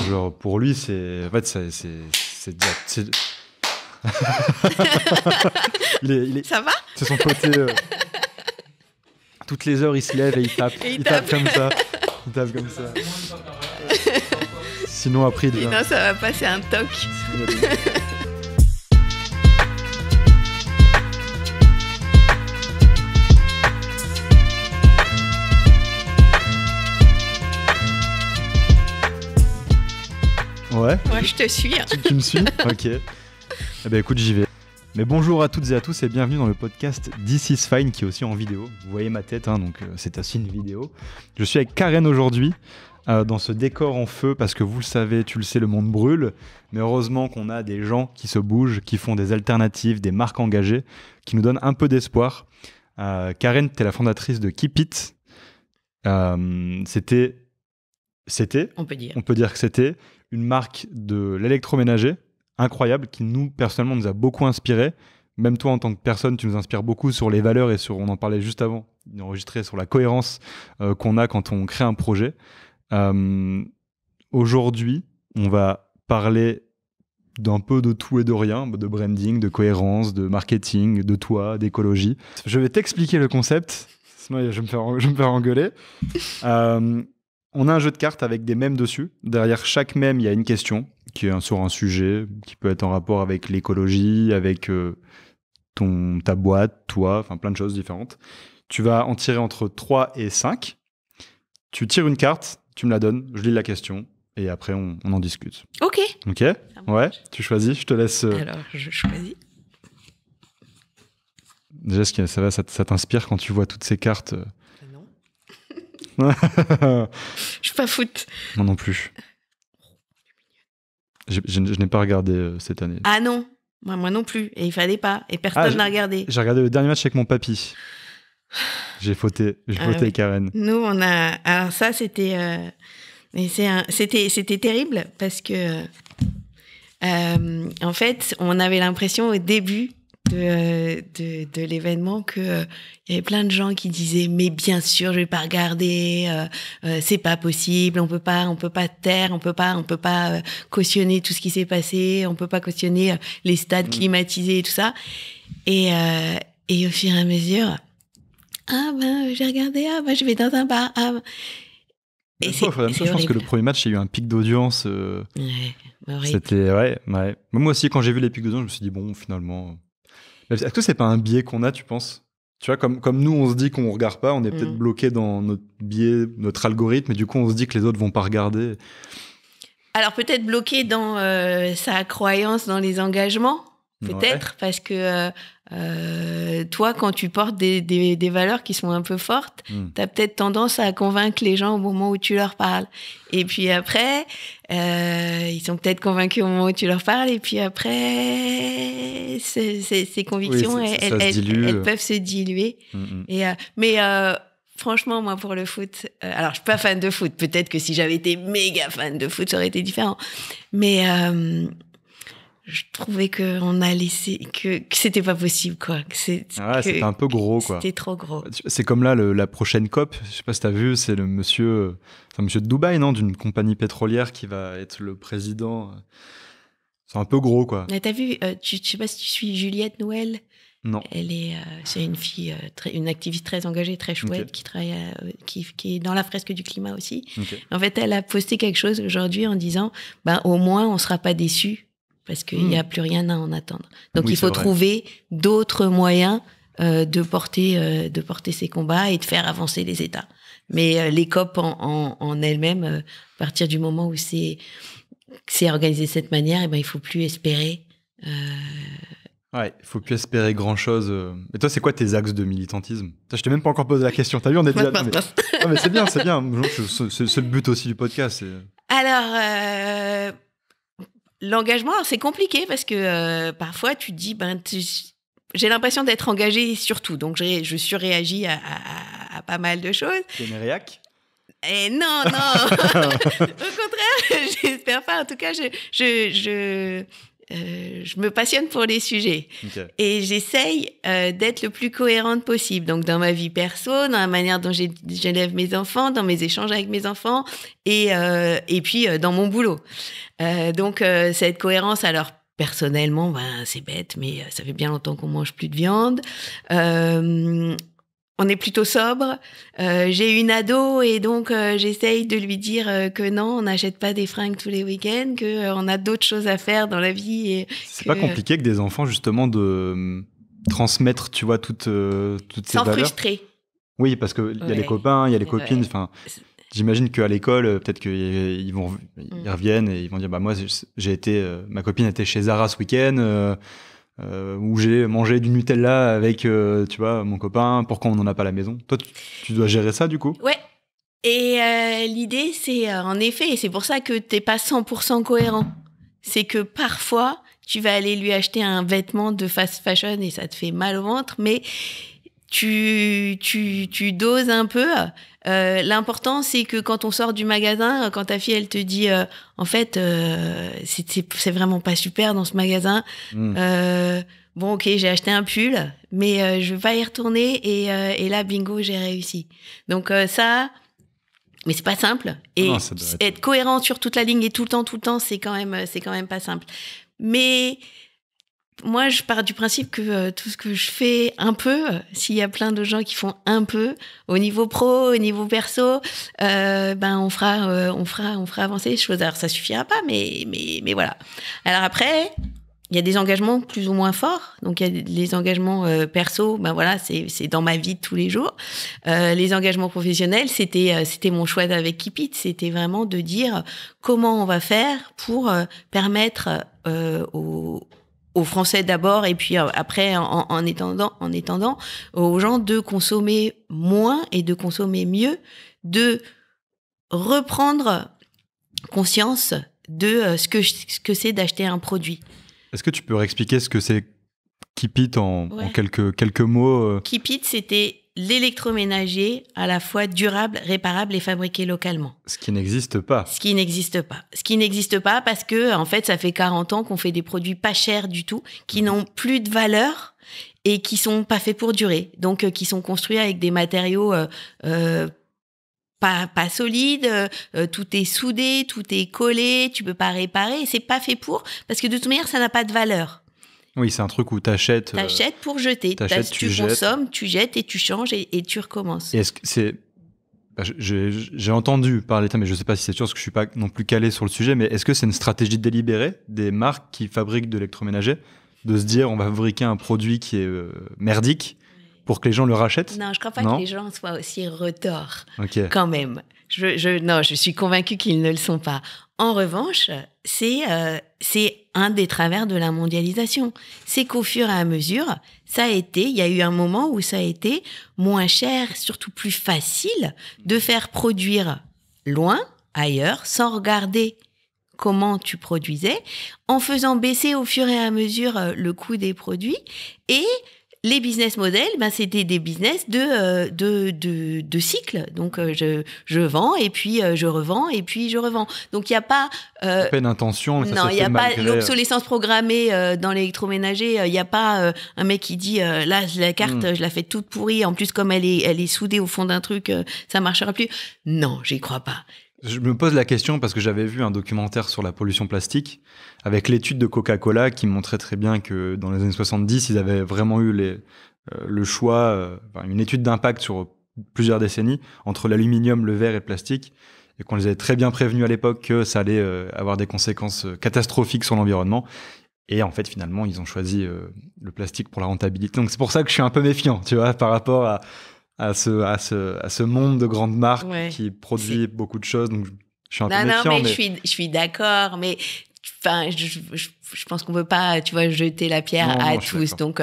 Genre, pour lui, c'est Ça va? c'est son côté. Toutes les heures, il se lève et il tape. Il tape comme ça. Il tape comme ça. Sinon, après, il devient. Non, ça va pas, c'est un toc. Ouais. Moi, je te suis. Tu me suis? Ok. Eh ben, écoute, j'y vais. Mais bonjour à toutes et à tous et bienvenue dans le podcast This is Fine qui est aussi en vidéo. Vous voyez ma tête, hein, donc c'est aussi une vidéo. Je suis avec Karen aujourd'hui dans ce décor en feu parce que vous le savez, tu le sais, le monde brûle. Mais heureusement qu'on a des gens qui se bougent, qui font des alternatives, des marques engagées, qui nous donnent un peu d'espoir. Karen, tu es la fondatrice de Keep It. C'était, On peut dire que c'était une marque de l'électroménager incroyable qui nous, personnellement, nous a beaucoup inspiré. Même toi, en tant que personne, tu nous inspires beaucoup sur les valeurs et sur, on en parlait juste avant, d'enregistrer sur la cohérence qu'on a quand on crée un projet. Aujourd'hui, on va parler d'un peu de tout et de rien, de branding, de cohérence, de marketing, de toi, d'écologie. Je vais t'expliquer le concept, sinon je vais me faire engueuler. On a un jeu de cartes avec des mèmes dessus. Derrière chaque mème, il y a une question qui est sur un sujet qui peut être en rapport avec l'écologie, avec ta boîte, toi, enfin plein de choses différentes. Tu vas en tirer entre 3 et 5. Tu tires une carte, tu me la donnes, je lis la question et après on en discute. Ok. Ok. Ouais, tu choisis, je te laisse. Alors, je choisis. Déjà, ça t'inspire quand tu vois toutes ces cartes Non. Je suis pas foot. Moi non plus. Je n'ai pas regardé cette année. Ah non, moi non plus. Et il fallait pas. Et personne n'a regardé. J'ai regardé le dernier match avec mon papy. J'ai fauté. Oui. Karen. Nous, on a. Alors ça, c'était. C'était terrible parce que. En fait, on avait l'impression au début de l'événement que il y avait plein de gens qui disaient mais bien sûr je vais pas regarder, c'est pas possible, on peut pas taire, on peut pas cautionner tout ce qui s'est passé, on peut pas cautionner les stades climatisés et tout ça, et au fur et à mesure j'ai regardé, je vais dans un bar, et je pense que le premier match il y a eu un pic d'audience. C'était ouais. Moi aussi quand j'ai vu les pics d'audience je me suis dit bon finalement. Est-ce que c'est pas un biais qu'on a, tu penses? Tu vois, comme nous, on se dit qu'on regarde pas, on est peut-être bloqué dans notre biais, notre algorithme, et du coup, on se dit que les autres vont pas regarder. Alors, peut-être bloqué dans sa croyance dans les engagements, peut-être, parce que toi, quand tu portes des valeurs qui sont un peu fortes, t'as peut-être tendance à convaincre les gens au moment où tu leur parles. Et puis après, ils sont peut-être convaincus au moment où tu leur parles, et puis après, ces convictions, elles peuvent se diluer. Mais franchement, moi, pour le foot, alors je suis pas fan de foot. Peut-être que si j'avais été méga fan de foot, ça aurait été différent. Mais je trouvais qu'on a laissé que c'était pas possible, quoi. C'était un peu gros, quoi. C'était trop gros. C'est comme là la prochaine COP. Je sais pas si t'as vu, c'est le monsieur de Dubaï, non, d'une compagnie pétrolière qui va être le président. C'est un peu gros, quoi. Mais t'as vu, je sais pas si tu suis Juliette Noël. Non. C'est une fille, une activiste très engagée, très chouette, qui travaille, qui est dans la fresque du climat aussi. En fait, elle a posté quelque chose aujourd'hui en disant, au moins on sera pas déçus parce qu'il y a plus rien à en attendre. Donc il faut trouver d'autres moyens de porter ces combats et de faire avancer les États. Mais les COP en elles-mêmes, à partir du moment où c'est organisé de cette manière, il faut plus espérer. Ouais, il faut plus espérer grand-chose. Et toi, c'est quoi tes axes de militantisme? Je t'ai même pas encore posé la question. T'as vu, on est déjà... mais c'est bien. C'est le but aussi du podcast. Alors, l'engagement, c'est compliqué parce que parfois, tu te dis, j'ai l'impression d'être engagée sur tout. Donc, je surréagis à pas mal de choses. T'es une réac? Et non. Au contraire, j'espère pas. En tout cas, je me passionne pour les sujets. Okay. Et j'essaye d'être le plus cohérente possible. Donc, dans ma vie perso, dans la manière dont j'élève mes enfants, dans mes échanges avec mes enfants et puis dans mon boulot. Donc, cette cohérence, alors, personnellement, c'est bête, mais ça fait bien longtemps qu'on mange plus de viande. On est plutôt sobre. J'ai une ado et donc j'essaye de lui dire que non, on n'achète pas des fringues tous les week-ends, qu'on a d'autres choses à faire dans la vie. Et c'est pas compliqué que des enfants, justement, de transmettre, tu vois, toutes ces valeurs. Sans frustrer. Oui, parce qu'il y a les copains, il y a les copines. Enfin, j'imagine qu'à l'école, peut-être qu'ils reviennent et ils vont dire, moi, ma copine était chez Zara ce week-end. Où j'ai mangé du Nutella avec, tu vois, mon copain, pourquoi on n'en a pas à la maison? Toi, tu dois gérer ça, du coup? Ouais. Et l'idée, c'est, en effet, et c'est pour ça que t'es pas 100% cohérent. C'est que parfois, tu vas aller lui acheter un vêtement de fast fashion et ça te fait mal au ventre, mais tu doses un peu. L'important, c'est que quand on sort du magasin, quand ta fille, elle te dit, en fait, c'est vraiment pas super dans ce magasin. Bon, ok, j'ai acheté un pull, mais je vais pas y retourner et là, bingo, j'ai réussi. Donc ça, mais c'est pas simple. Et être cohérent sur toute la ligne et tout le temps, c'est quand même pas simple. Mais moi, je pars du principe que tout ce que je fais un peu, s'il y a plein de gens qui font un peu, au niveau pro, au niveau perso, on fera avancer les choses. Alors, ça suffira pas, mais voilà. Alors après, il y a des engagements plus ou moins forts. Donc, il y a les engagements perso, c'est dans ma vie de tous les jours. Les engagements professionnels, c'était mon choix avec Keep It. C'était vraiment de dire comment on va faire pour permettre aux Français d'abord et puis après en étendant aux gens de consommer moins et de consommer mieux, de reprendre conscience de ce que c'est d'acheter un produit. Est-ce que tu peux réexpliquer ce que c'est Keep It en quelques mots Keep It, c'était l'électroménager à la fois durable, réparable et fabriqué localement. Ce qui n'existe pas. Ce qui n'existe pas parce que, en fait, ça fait 40 ans qu'on fait des produits pas chers du tout, qui n'ont plus de valeur et qui sont pas faits pour durer. Donc, qui sont construits avec des matériaux pas solides, tout est soudé, tout est collé, tu peux pas réparer, c'est pas fait pour, parce que de toute manière, ça n'a pas de valeur. Oui, c'est un truc où t'achètes pour jeter. Tu consommes, tu jettes et tu changes et tu recommences. Et est-ce que c'est... J'ai entendu parler de ça, mais je ne sais pas si c'est sûr, parce que je ne suis pas non plus calé sur le sujet, mais est-ce que c'est une stratégie délibérée des marques qui fabriquent de l'électroménager de se dire on va fabriquer un produit qui est merdique pour que les gens le rachètent? Non, je ne crois pas que les gens soient aussi retors quand même. Je suis convaincue qu'ils ne le sont pas. En revanche, c'est un des travers de la mondialisation. C'est qu'au fur et à mesure, il y a eu un moment où ça a été moins cher, surtout plus facile de faire produire loin, ailleurs, sans regarder comment tu produisais, en faisant baisser au fur et à mesure le coût des produits. Et les business models, c'était des business de cycle. Donc, je vends et puis je revends et puis je revends. Donc, il n'y a pas... pas une intention, mais ça non, se il n'y a malgré... pas l'obsolescence programmée dans l'électroménager. Il n'y a pas un mec qui dit là, la carte, je la fais toute pourrie. En plus, comme elle est soudée au fond d'un truc, ça ne marchera plus. Non, j'y crois pas. Je me pose la question parce que j'avais vu un documentaire sur la pollution plastique avec l'étude de Coca-Cola qui montrait très bien que dans les années 70, ils avaient vraiment eu le choix, une étude d'impact sur plusieurs décennies entre l'aluminium, le verre et le plastique, et qu'on les avait très bien prévenus à l'époque que ça allait avoir des conséquences catastrophiques sur l'environnement. Et en fait, finalement, ils ont choisi le plastique pour la rentabilité. Donc c'est pour ça que je suis un peu méfiant, tu vois, par rapport à ce monde de grandes marques qui produit beaucoup de choses. Donc, je suis un peu méfiant. Non, mais je suis d'accord. Mais je pense qu'on ne peut pas, tu vois, jeter la pierre à tous. Donc,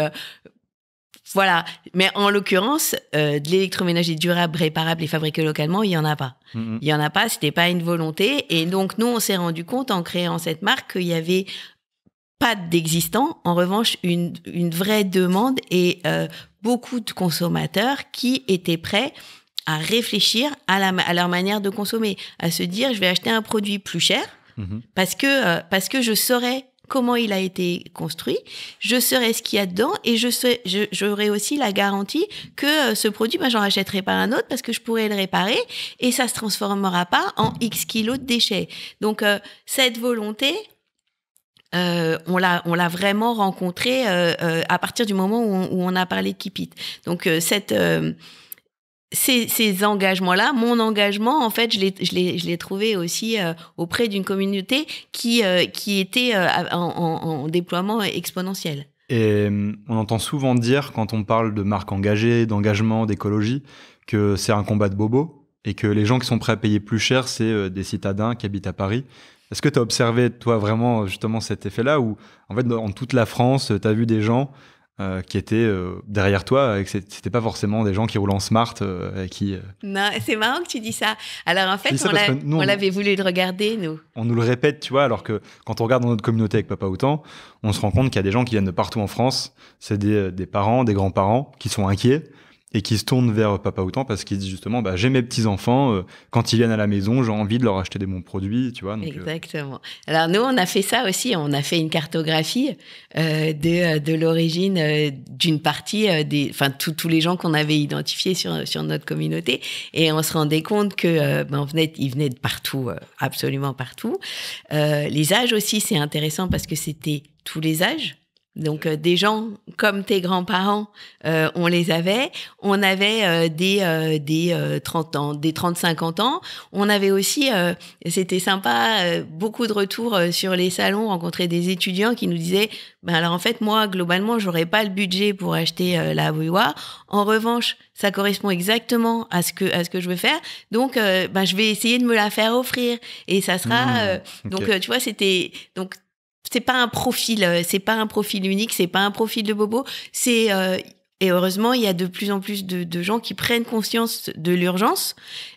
voilà. Mais en l'occurrence, de l'électroménager durable, réparable et fabriqué localement, il n'y en a pas. Il n'y en a pas, ce n'était pas une volonté. Et donc, nous, on s'est rendu compte en créant cette marque qu'il y avait pas d'existant. En revanche, une vraie demande et beaucoup de consommateurs qui étaient prêts à réfléchir à leur manière de consommer, à se dire je vais acheter un produit plus cher parce que je saurais comment il a été construit, je saurai ce qu'il y a dedans et j'aurai aussi la garantie que ce produit, j'en rachèterai pas un autre parce que je pourrai le réparer et ça se transformera pas en X kilos de déchets. Donc, cette volonté, on l'a vraiment rencontrée à partir du moment où on a parlé de Keep It. Donc, ces engagements-là, mon engagement, en fait, je l'ai trouvé aussi auprès d'une communauté qui était en déploiement exponentiel. Et on entend souvent dire, quand on parle de marque engagée, d'engagement, d'écologie, que c'est un combat de bobos et que les gens qui sont prêts à payer plus cher, c'est des citadins qui habitent à Paris. Est-ce que tu as observé, toi, vraiment, justement, cet effet-là où, en fait, dans toute la France, tu as vu des gens qui étaient derrière toi et que c'était pas forcément des gens qui roulent en smart et qui... Non, c'est marrant que tu dis ça. Alors, en fait, on l'avait voulu le regarder, nous. On nous le répète, tu vois, alors que quand on regarde dans notre communauté avec Papa Outan, on se rend compte qu'il y a des gens qui viennent de partout en France. C'est des parents, des grands-parents qui sont inquiets et qui se tournent vers Papa Outan parce qu'ils disent justement, j'ai mes petits-enfants, quand ils viennent à la maison, j'ai envie de leur acheter des bons produits, tu vois. Donc, exactement. Alors, nous, on a fait ça aussi. On a fait une cartographie de l'origine d'une partie tous les gens qu'on avait identifiés sur notre communauté. Et on se rendait compte que ils venaient de partout, absolument partout. Les âges aussi, c'est intéressant parce que c'était tous les âges. Donc, des gens comme tes grands-parents, on les avait. On avait des 30 ans, des 30-50 ans. On avait aussi, c'était sympa, beaucoup de retours sur les salons, rencontrer des étudiants qui nous disaient alors en fait, moi, globalement, j'aurais pas le budget pour acheter la Wiwa. En revanche, ça correspond exactement à ce que je veux faire. Donc, je vais essayer de me la faire offrir. Et ça sera... okay. Donc, tu vois, c'était... Donc, c'est pas un profil unique, c'est pas un profil de bobo. Et heureusement, il y a de plus en plus de gens qui prennent conscience de l'urgence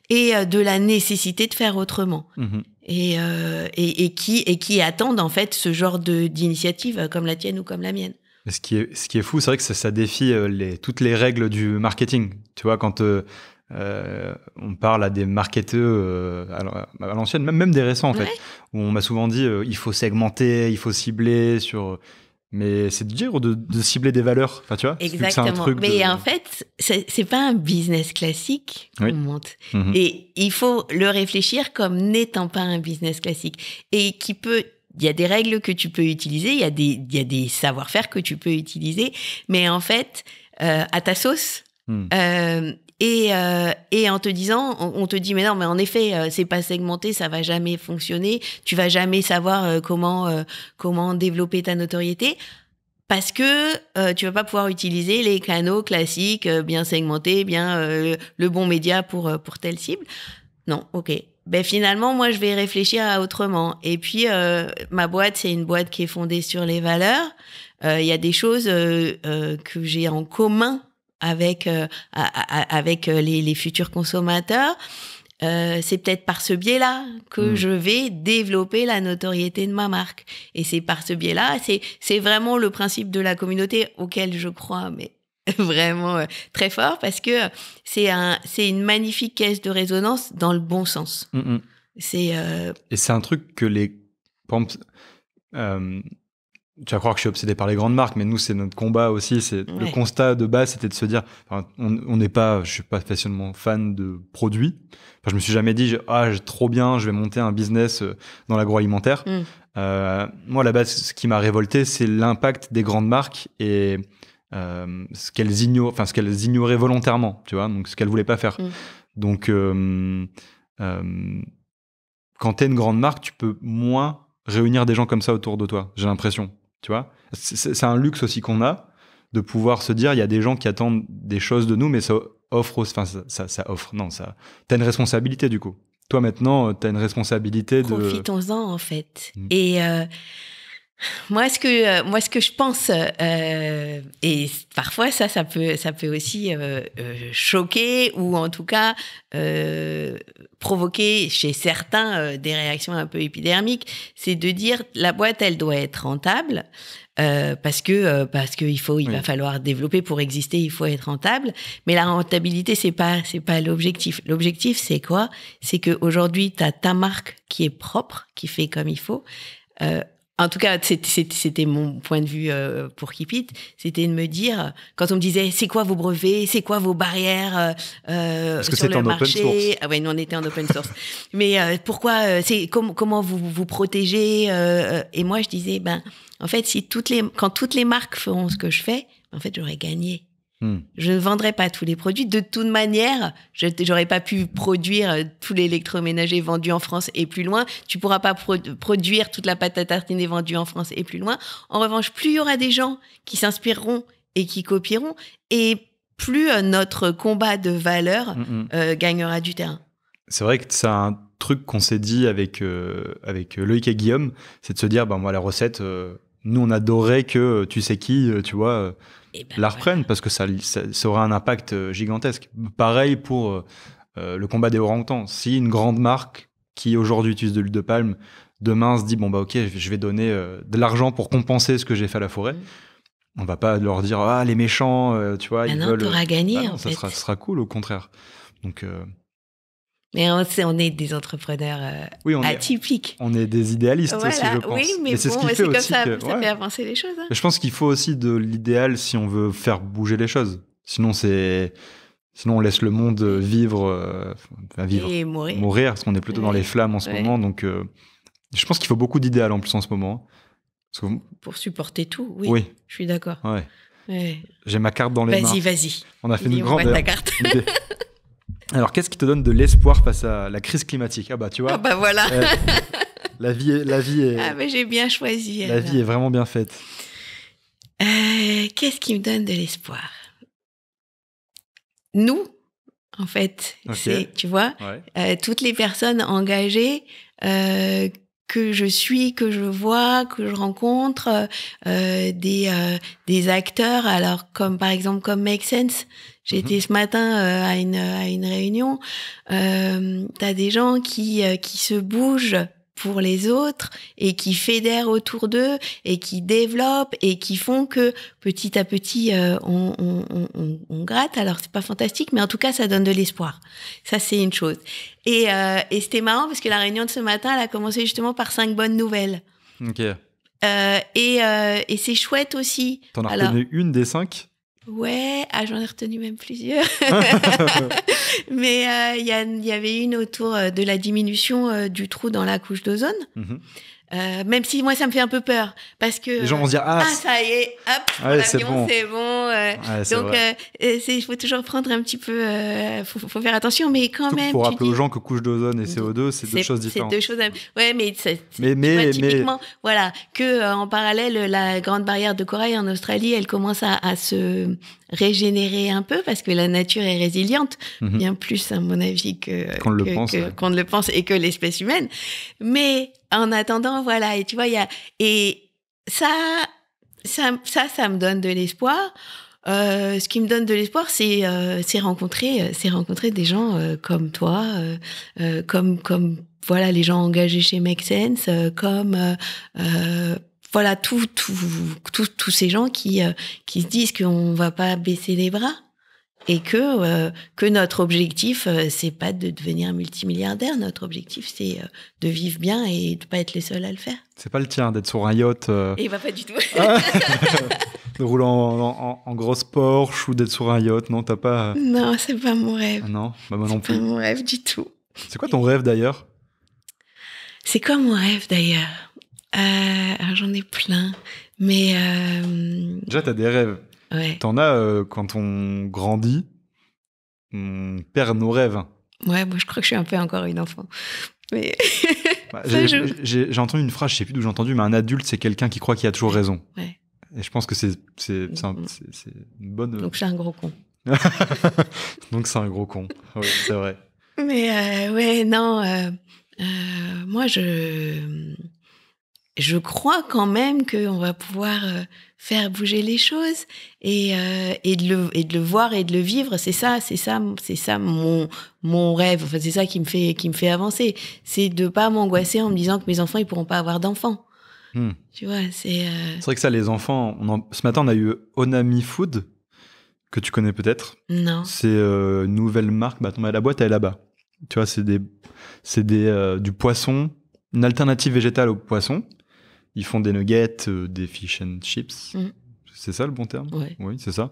et de la nécessité de faire autrement. Mmh. Et qui attendent en fait ce genre d'initiative comme la tienne ou comme la mienne. Ce qui est fou, c'est vrai que ça défie toutes les règles du marketing. Tu vois, quand on parle à des marketeurs à l'ancienne, même des récents en fait, où on m'a souvent dit il faut segmenter, il faut cibler sur... Mais c'est dur de cibler des valeurs, enfin tu vois. Exactement. Mais en fait, c'est pas un business classique qu'on monte. Mmh. Et il faut le réfléchir comme n'étant pas un business classique. Et il y a des règles que tu peux utiliser, il y a des savoir-faire que tu peux utiliser, mais en fait, à ta sauce. Et en te disant, on te dit mais non, mais en effet, c'est pas segmenté, ça va jamais fonctionner, tu vas jamais savoir comment développer ta notoriété parce que tu vas pas pouvoir utiliser les canaux classiques bien segmentés, bien le bon média pour telle cible. Non, ok. Finalement, moi, je vais réfléchir à autrement. Et puis, ma boîte, c'est une boîte qui est fondée sur les valeurs. Il y a des choses que j'ai en commun avec les futurs consommateurs. C'est peut-être par ce biais-là que je vais développer la notoriété de ma marque. Et c'est par ce biais-là, c'est vraiment le principe de la communauté auquel je crois, mais vraiment très fort, parce que c'est une magnifique caisse de résonance dans le bon sens. Et c'est un truc que par exemple, tu vas croire que je suis obsédé par les grandes marques, mais nous, c'est notre combat aussi. Le constat de base, c'était de se dire, je suis pas spécialement fan de produits. Enfin, je me suis jamais dit, trop bien, je vais monter un business dans l'agroalimentaire. Moi, à la base, ce qui m'a révolté, c'est l'impact des grandes marques et ce qu'elles ignoraient volontairement, tu vois, donc ce qu'elles voulaient pas faire. Donc, quand t'es une grande marque, tu peux moins réunir des gens comme ça autour de toi, j'ai l'impression. Tu vois, c'est un luxe aussi qu'on a de pouvoir se dire il y a des gens qui attendent des choses de nous, mais ça offre, t'as une responsabilité du coup. Toi maintenant, t'as une responsabilité de... Profitons-en en fait. Et moi, ce que je pense, et parfois ça peut aussi choquer ou en tout cas provoquer chez certains des réactions un peu épidermiques, c'est de dire la boîte elle doit être rentable parce que il va falloir développer pour exister, il faut être rentable, mais la rentabilité c'est pas l'objectif. L'objectif c'est quoi? C'est que aujourd'hui tu as ta marque qui est propre, qui fait comme il faut. En tout cas, c'était mon point de vue pour Keep It. C'était de me dire, quand on me disait, c'est quoi vos brevets, c'est quoi vos barrières Parce que sur le marché. Open source. Ah ouais, nous on était en open source. Mais pourquoi, comment vous protégez Et moi, je disais, en fait, quand toutes les marques feront ce que je fais, en fait, j'aurais gagné. Je ne vendrai pas tous les produits. De toute manière, j'aurais pas pu produire tout l'électroménager vendu en France et plus loin. Tu pourras pas produire toute la pâte à tartiner vendue en France et plus loin. En revanche, plus il y aura des gens qui s'inspireront et qui copieront, et plus notre combat de valeur gagnera du terrain. C'est vrai que c'est un truc qu'on s'est dit avec Loïc et Guillaume, c'est de se dire, moi, la recette, nous, on adorait que tu sais qui, tu vois... la reprennent parce que ça aura un impact gigantesque. Pareil pour le combat des orang-outans. Si une grande marque qui aujourd'hui utilise de l'huile de palme, demain se dit ok, je vais donner de l'argent pour compenser ce que j'ai fait à la forêt, on va pas leur dire les méchants, tu vois, ils veulent. T'auras gagné, en fait. Ça sera cool, au contraire. Donc. Mais on est des entrepreneurs atypiques. On est des idéalistes aussi, je pense. Oui, mais c'est comme ça fait avancer les choses. Je pense qu'il faut aussi de l'idéal si on veut faire bouger les choses. Sinon, on laisse le monde vivre et mourir, parce qu'on est plutôt dans les flammes en ce moment. Donc, je pense qu'il faut beaucoup d'idéal en plus en ce moment. Pour supporter tout, oui. Je suis d'accord. Ouais. J'ai ma carte dans les mains. Vas-y. On a fait une grande... ta carte. Alors, qu'est-ce qui te donne de l'espoir face à la crise climatique ? Tu vois. Voilà. La vie est. Mais j'ai bien choisi. La vie est vraiment bien faite. Qu'est-ce qui me donne de l'espoir ? Nous, en fait, c'est, tu vois, toutes les personnes engagées que je suis, que je vois, que je rencontre, des acteurs, alors par exemple comme Make Sense. J'ai été ce matin à une réunion. T'as des gens qui se bougent pour les autres et qui fédèrent autour d'eux et qui développent et qui font que petit à petit on gratte. Alors c'est pas fantastique, mais en tout cas ça donne de l'espoir. Ça c'est une chose. Et c'était marrant parce que la réunion de ce matin, elle a commencé justement par 5 bonnes nouvelles. Ok. Et c'est chouette aussi. T'en as retenu une des 5 ? Ouais, j'en ai retenu même plusieurs. Mais il y avait une autour de la diminution du trou dans la couche d'ozone. Même si moi ça me fait un peu peur parce que les gens vont se dire ça y est, hop, l'avion c'est bon. Donc il faut toujours prendre un petit peu, faut faire attention, mais quand même. Pour rappeler aux gens que couche d'ozone et CO2 c'est deux choses différentes. C'est deux choses. Ouais, mais typiquement voilà que en parallèle la grande barrière de corail en Australie elle commence à se régénérer un peu parce que la nature est résiliente, bien plus à mon avis qu'on ne le pense et que l'espèce humaine. Mais en attendant, voilà, et tu vois, ça me donne de l'espoir. Ce qui me donne de l'espoir, c'est rencontrer des gens comme toi, comme voilà les gens engagés chez Make Sense, voilà tous ces gens qui se disent qu'on va pas baisser les bras. Et que notre objectif, c'est pas de devenir multimilliardaire. Notre objectif, c'est de vivre bien et de pas être les seuls à le faire. C'est pas le tien d'être sur un yacht. Et pas du tout. De rouler en grosse Porsche ou d'être sur un yacht, non, t'as pas. Non, c'est pas mon rêve. Non, moi non plus. C'est pas mon rêve du tout. C'est quoi ton rêve d'ailleurs ? C'est quoi mon rêve d'ailleurs ? Alors, j'en ai plein, mais. Déjà, t'as des rêves. Ouais. T'en as quand on grandit, on perd nos rêves. Ouais, moi je crois que je suis un peu encore une enfant. Mais j'ai entendu une phrase, je sais plus d'où j'ai entendu, mais un adulte c'est quelqu'un qui croit qu'il a toujours raison. Ouais. Et je pense que c'est une bonne. Donc c'est un gros con. Donc c'est un gros con. Oui, c'est vrai. Mais ouais, non. Moi je crois quand même qu'on va pouvoir faire bouger les choses et de le voir et de le vivre. C'est ça mon rêve. Enfin, c'est ça qui me fait avancer. C'est de pas m'angoisser en me disant que mes enfants ils pourront pas avoir d'enfants. Tu vois, c'est vrai que ça, les enfants. Ce matin, on a eu Onami Food que tu connais peut-être. Non. C'est une nouvelle marque. La boîte elle est là-bas. Tu vois, c'est du poisson, une alternative végétale au poisson. ils font des nuggets, des fish and chips. C'est ça le bon terme? Ouais. Oui, c'est ça.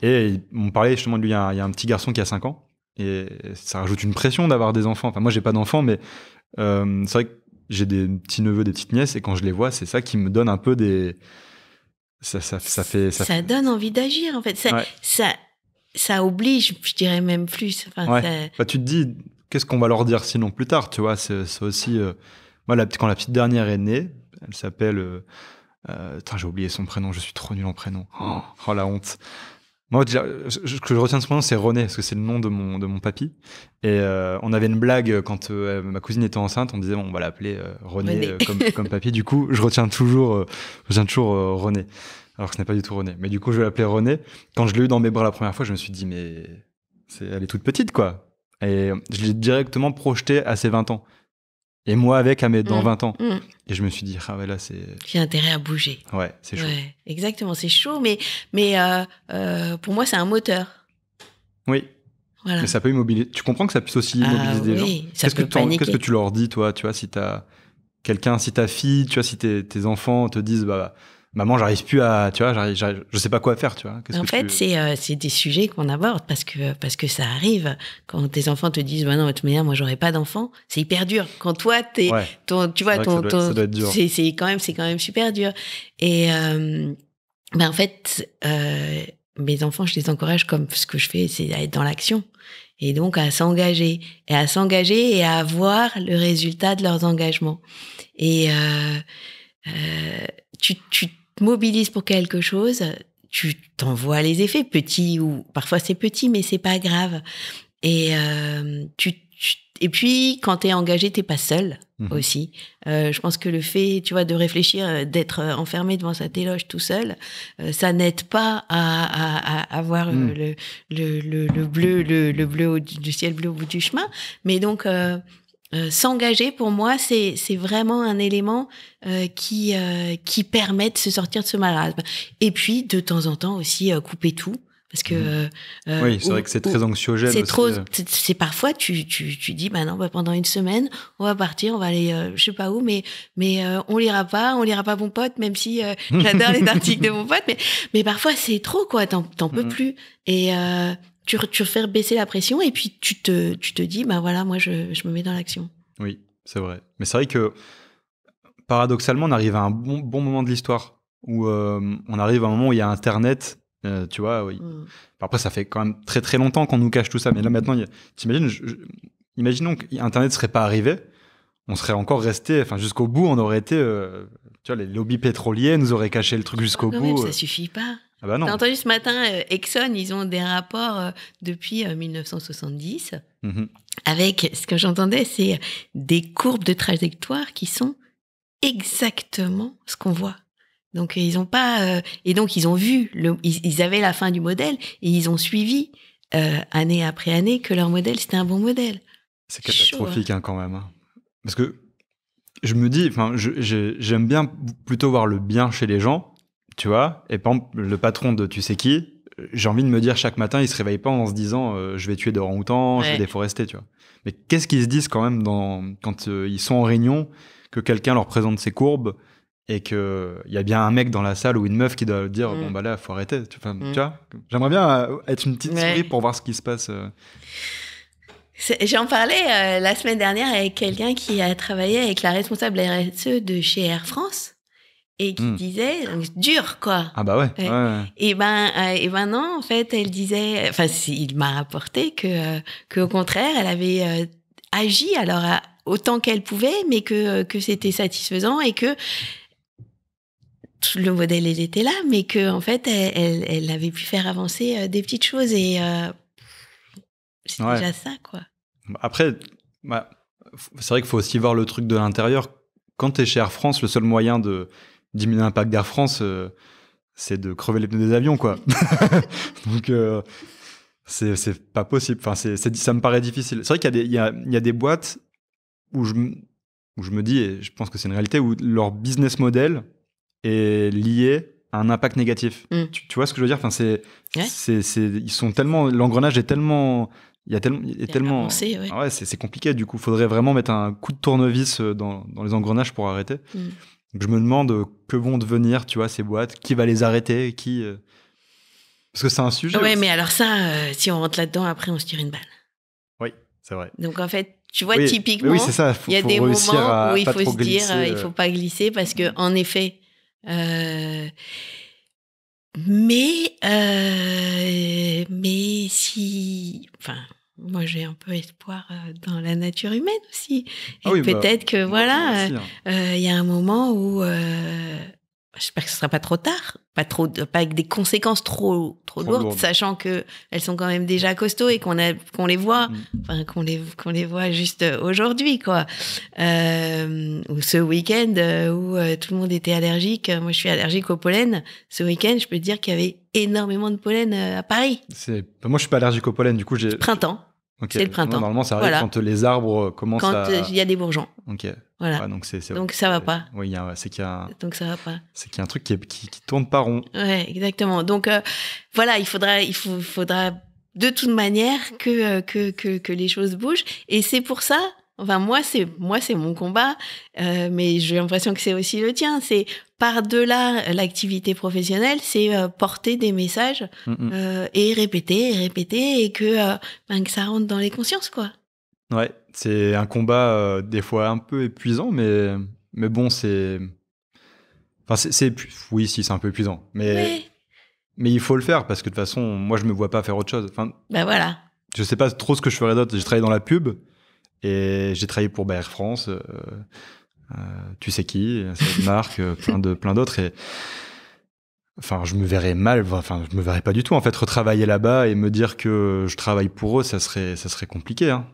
Et on parlait justement de lui, il y a un petit garçon qui a 5 ans. Et ça rajoute une pression d'avoir des enfants. Enfin, moi, j'ai pas d'enfants, mais c'est vrai que j'ai des petits neveux, des petites nièces, et quand je les vois, c'est ça qui me donne un peu des... Ça donne envie d'agir, en fait. Ça oblige, je dirais même plus. Enfin, Bah, tu te dis, qu'est-ce qu'on va leur dire sinon plus tard, tu vois? C'est aussi... Moi, quand la petite dernière est née, elle s'appelle... j'ai oublié son prénom, je suis trop nul en prénom. Oh la honte. Moi, déjà, ce que je retiens de ce prénom, c'est René, parce que c'est le nom de mon papy. Et on avait une blague quand ma cousine était enceinte, on disait, bon, on va l'appeler René, comme papy. Du coup, je retiens toujours René, alors que ce n'est pas du tout René. Mais du coup, je vais l'appeler René. Quand je l'ai eu dans mes bras la première fois, je me suis dit, mais elle est toute petite, quoi. Et je l'ai directement projeté à ses 20 ans. Et moi avec dans 20 ans. Et je me suis dit, ah ouais, là, j'ai intérêt à bouger. Ouais, c'est chaud. Ouais, exactement, c'est chaud, mais pour moi, c'est un moteur. Oui. Voilà. Mais ça peut immobiliser. Tu comprends que ça puisse aussi immobiliser des gens. Qu'est-ce que tu leur dis, toi, tu vois, si t'as quelqu'un, si ta fille, tu vois, si tes enfants te disent, bah, maman, j'arrive plus à, tu vois, je sais pas quoi faire, tu vois. En fait, c'est des sujets qu'on aborde parce que ça arrive. Quand tes enfants te disent, bah non, de toute manière, moi, j'aurai pas d'enfant, c'est hyper dur. Quand toi, tu vois, ça doit être dur. C'est quand même super dur. Et, en fait, mes enfants, je les encourage comme ce que je fais, c'est à être dans l'action. Et donc, à s'engager et à voir le résultat de leurs engagements. Et, tu mobilises pour quelque chose, tu t'envoies les effets, petits ou parfois c'est petit, mais c'est pas grave. Et et puis quand t'es engagé, t'es pas seul aussi. Je pense que le fait, tu vois, de réfléchir, d'être enfermé devant sa téloge tout seul, ça n'aide pas à avoir le bleu du ciel bleu au bout du chemin. Mais donc s'engager, pour moi, c'est vraiment un élément qui permet de se sortir de ce marasme. Et puis, de temps en temps aussi, couper tout. Parce que oui, c'est vrai que c'est très anxiogène. C'est trop. C'est parfois tu dis bah non, pendant une semaine on va partir, on va aller je sais pas où, mais on lira pas mon pote, même si j'adore les articles de mon pote, mais parfois c'est trop, quoi, t'en peux plus, et tu refais baisser la pression, et puis tu te dis bah voilà, moi je me mets dans l'action. Oui, c'est vrai. Mais c'est vrai que paradoxalement on arrive à un bon moment de l'histoire où on arrive à un moment où il y a Internet. Tu vois, oui. Après, ça fait quand même très très longtemps qu'on nous cache tout ça, mais là maintenant, t'imagines, imaginons qu'Internet serait pas arrivé, on serait encore resté, enfin jusqu'au bout, on aurait été, tu vois, les lobbies pétroliers nous auraient caché le truc jusqu'au bout. Même, ça suffit pas. Ah bah non. T'as entendu ce matin, Exxon, ils ont des rapports depuis 1970, avec, ce que j'entendais, c'est des courbes de trajectoire qui sont exactement ce qu'on voit. Donc ils ont pas et donc ils ont vu ils avaient la fin du modèle et ils ont suivi année après année que leur modèle c'était un bon modèle. C'est catastrophique, hein, quand même. Hein. Parce que je me dis, enfin, j'aime bien plutôt voir le bien chez les gens, tu vois. Et par exemple, le patron de tu sais qui, j'ai envie de me dire chaque matin, il se réveille pas en se disant je vais tuer des orang-outans, je vais déforester, tu vois. Mais qu'est-ce qu'ils se disent quand même quand ils sont en réunion, que quelqu'un leur présente ses courbes et qu'il y a bien un mec dans la salle ou une meuf qui doit dire bon bah là faut arrêter, tu vois, j'aimerais bien être une petite souris pour voir ce qui se passe. J'en parlais la semaine dernière avec quelqu'un qui a travaillé avec la responsable RSE de chez Air France et qui disait dur, quoi. Ah bah ouais. Et ben non, en fait, elle disait, enfin il m'a rapporté que au contraire elle avait agi alors autant qu'elle pouvait, mais que c'était satisfaisant et que le modèle, il était là, mais que en fait, elle avait pu faire avancer des petites choses, et c'est déjà ça, quoi. Après, c'est vrai qu'il faut aussi voir le truc de l'intérieur. Quand tu es chez Air France, le seul moyen de diminuer l'impact d'Air France, c'est de crever les pneus des avions, quoi. Donc, c'est pas possible. Enfin, ça me paraît difficile. C'est vrai qu'il y a des boîtes où je me dis, et je pense que c'est une réalité, où leur business model est lié à un impact négatif. Tu vois ce que je veux dire? Enfin, ils sont tellement, l'engrenage est tellement, il y a tellement, avancé, c'est compliqué. Du coup, faudrait vraiment mettre un coup de tournevis dans les engrenages pour arrêter. Donc, je me demande que vont devenir, tu vois, ces boîtes, qui va les arrêter, Parce que c'est un sujet. Ouais, aussi. mais alors ça, si on rentre là-dedans, après, on se tire une balle. Oui, c'est vrai. Donc, en fait, tu vois, Oui, typiquement, oui, c'est ça. il y a Faut des réussir moments à où il pas faut trop se dire, glisser, il faut pas glisser parce que, en effet, mais si, enfin, moi j'ai un peu espoir dans la nature humaine aussi. Et oui, peut-être que moi voilà, aussi, hein. il y a un moment où j'espère que ce sera pas trop tard, pas avec des conséquences trop lourdes, sachant que elles sont quand même déjà costauds et qu'on les voit, enfin qu'on les voit juste aujourd'hui, quoi. Ou ce week-end où tout le monde était allergique. Moi, je suis allergique au pollen. Ce week-end, je peux te dire qu'il y avait énormément de pollen à Paris. Moi, je suis pas allergique au pollen, du coup, j'ai. Printemps. Okay. C'est le printemps. Non, normalement, ça arrive quand les arbres commencent à... Quand il y a des bourgeons. Ok. Voilà. Ouais, donc ça va pas. Oui, c'est qu'il y a. Donc ça va pas. C'est qu'il y a un truc qui tourne pas rond. Ouais, exactement. Donc voilà, il faudra de toute manière que les choses bougent. Et c'est pour ça. Enfin, moi, c'est mon combat, mais j'ai l'impression que c'est aussi le tien. C'est par-delà l'activité professionnelle, c'est porter des messages et répéter, et que ça rentre dans les consciences, quoi. Ouais, c'est un combat des fois un peu épuisant, mais bon, c'est... Enfin, oui, si, c'est un peu épuisant, mais il faut le faire, parce que de toute façon, moi, je me vois pas faire autre chose. Enfin, bah voilà. Je sais pas trop ce que je ferais d'autre. J'ai travaillé dans la pub, et j'ai travaillé pour Air France, tu sais qui, cette marque, plein d'autres, et enfin, je me verrais mal, je me verrais pas du tout, en fait, retravailler là-bas et me dire que je travaille pour eux, ça serait compliqué, hein.